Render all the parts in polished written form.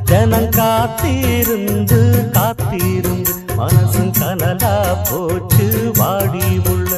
ஜனம் காத்திருந்து காத்திருந்து மனசும் கனலா போச்சு வாடி உள்ள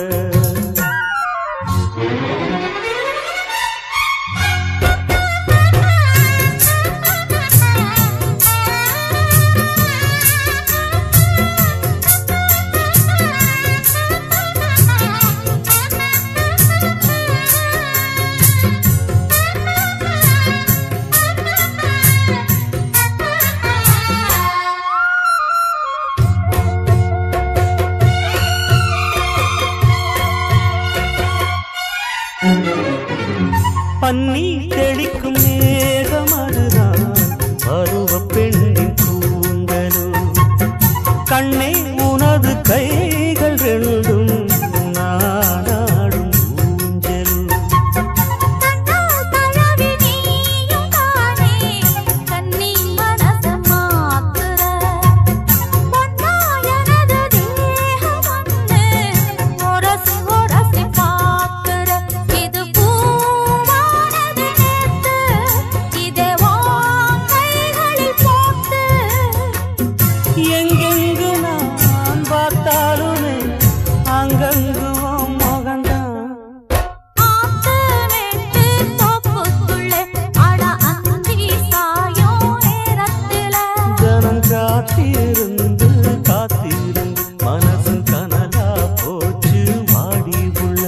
பன்னி தெளிக்கும் மேகம் அதுதான் பருவ பெண்ணின் கூந்தலும் கண்ணே உனது கைகள் ரெண்டும் நாடாடும் ஊஞ்சலும் எங்கெங்கு நான் பார்த்தாலுமே அங்கங்கு மோகந்தான் ஜனம் காத்திருந்து காத்திருந்து மனசும் கனலா போச்சு வாடி உள்ள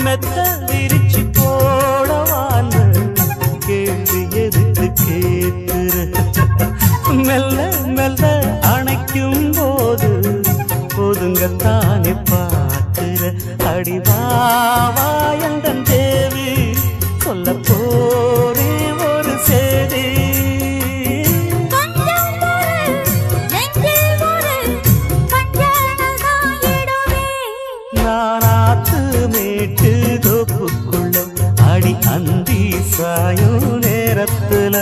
மெத்த விரிச்சு போடவான்னு கேள்வி எதுக்கு கேட்கிற மெல்ல மெல்ல அணைக்கும் போது ஒதுங்கத்தானே பார்க்கிற அடிவாவாயந்தன் தேவி சொல்ல போரே ஒரு சேதி நானாத்து மேட்டு தோப்புக்குள்ள அடி அந்தி சாயும் நேரத்துல